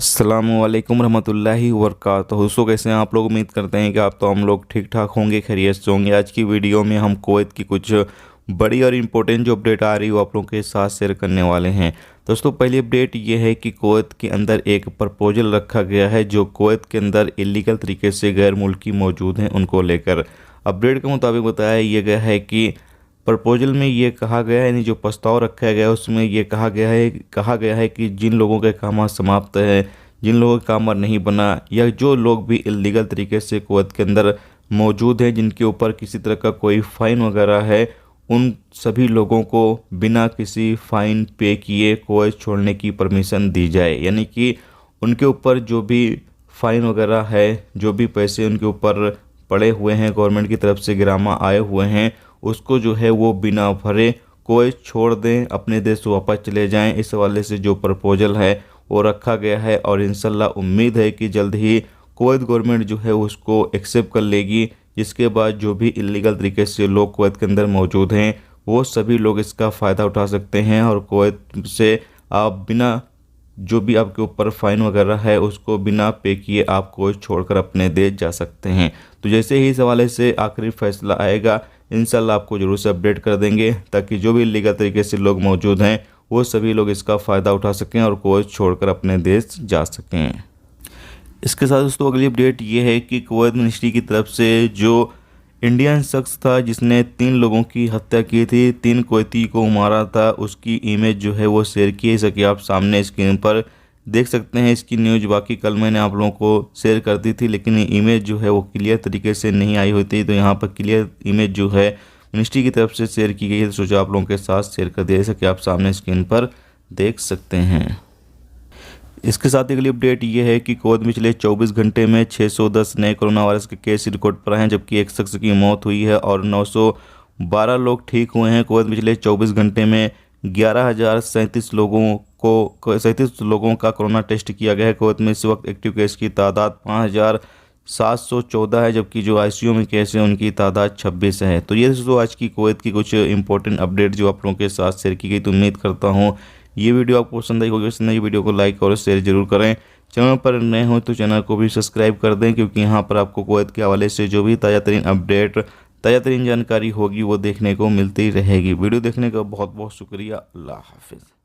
अस्सलामुअलैकुम रहमतुल्लाहि वबरकातुहू। दोस्तों कैसे हैं आप लोग। उम्मीद करते हैं कि आप तो हम लोग ठीक ठाक होंगे, खैरियत से होंगे। आज की वीडियो में हम कुवैत की कुछ बड़ी और इम्पोर्टेंट जो अपडेट आ रही है वो आप लोगों के साथ शेयर करने वाले हैं। दोस्तों पहली अपडेट ये है कि कुवैत के अंदर एक प्रपोजल रखा गया है जो कुवैत के अंदर इलीगल तरीके से गैर मुल्की मौजूद हैं उनको लेकर। अपडेट के मुताबिक बताया यह गया है कि प्रपोजल में ये कहा गया है, यानी जो प्रस्ताव रखा गया है उसमें ये कहा गया है कि जिन लोगों के काम समाप्त है, जिन लोगों का काम नहीं बना, या जो लोग भी इलीगल तरीके से कुवैत के अंदर मौजूद हैं जिनके ऊपर किसी तरह का कोई फ़ाइन वगैरह है, उन सभी लोगों को बिना किसी फ़ाइन पे किए कुवैत छोड़ने की परमिशन दी जाए। यानी कि उनके ऊपर जो भी फ़ाइन वगैरह है, जो भी पैसे उनके ऊपर पड़े हुए हैं, गवर्नमेंट की तरफ से गिरामा आए हुए हैं, उसको जो है वो बिना भरे कुवैत छोड़ दें, अपने देश वापस चले जाएं। इस हवाले से जो प्रपोजल है वो रखा गया है और इंशाल्लाह उम्मीद है कि जल्द ही कुवैत गवर्नमेंट जो है उसको एक्सेप्ट कर लेगी, जिसके बाद जो भी इलीगल तरीके से लोग कुवैत के अंदर मौजूद हैं वो सभी लोग इसका फ़ायदा उठा सकते हैं और कुवैत से आप बिना जो भी आपके ऊपर फ़ाइन वगैरह है उसको बिना पे किए आप कुवैत छोड़कर अपने देश जा सकते हैं। तो जैसे ही इस हवाले से आखिरी फैसला आएगा इंशाल्लाह आपको ज़रूर से अपडेट कर देंगे, ताकि जो भी लीगल तरीके से लोग मौजूद हैं वो सभी लोग इसका फ़ायदा उठा सकें और कुवैत छोड़कर अपने देश जा सकें। इसके साथ दोस्तों अगली अपडेट ये है कि कुवैत मिनिस्ट्री की तरफ से जो इंडियन शख्स था जिसने 3 लोगों की हत्या की थी, 3 कुवैती को मारा था, उसकी इमेज जो है वो शेयर की है। जैसा कि आप सामने स्क्रीन पर देख सकते हैं। इसकी न्यूज़ बाकी कल मैंने आप लोगों को शेयर कर दी थी, लेकिन ये इमेज जो है वो क्लियर तरीके से नहीं आई हुई थी। तो यहाँ पर क्लियर इमेज जो है मिनिस्ट्री की तरफ से शेयर की गई है, तो सोचा आप लोगों के साथ शेयर कर दिया, जैसा कि आप सामने स्क्रीन पर देख सकते हैं। इसके साथ अगली अपडेट ये है कि कुवैत में पिछले 24 घंटे में 610 नए कोरोना वायरस के केस रिकॉर्ड पर हैं, जबकि एक शख्स की मौत हुई है और 912 लोग ठीक हुए हैं। कुवैत में पिछले 24 घंटे में 11,037 लोगों का कोरोना टेस्ट किया गया है। कुवैत में इस वक्त एक्टिव केस की तादाद 5,714 है, जबकि जो आईसीयू में केस है उनकी तादाद 26 है। तो ये दोस्तों आज की कुवैत की कुछ इंपॉर्टेंट अपडेट जो आप लोगों के साथ शेयर की गई। तो उम्मीद करता हूँ ये वीडियो आपको पसंद आई होगी। पसंद आई वीडियो को लाइक और शेयर जरूर करें। चैनल पर नए हो तो चैनल को भी सब्सक्राइब कर दें, क्योंकि यहाँ पर आपको कुवैत के हवाले से जो भी ताज़ा तरीन अपडेट, ताज़ा तरीन जानकारी होगी वो देखने को मिलती रहेगी। वीडियो देखने का बहुत बहुत शुक्रिया। अल्लाह हाफिज़।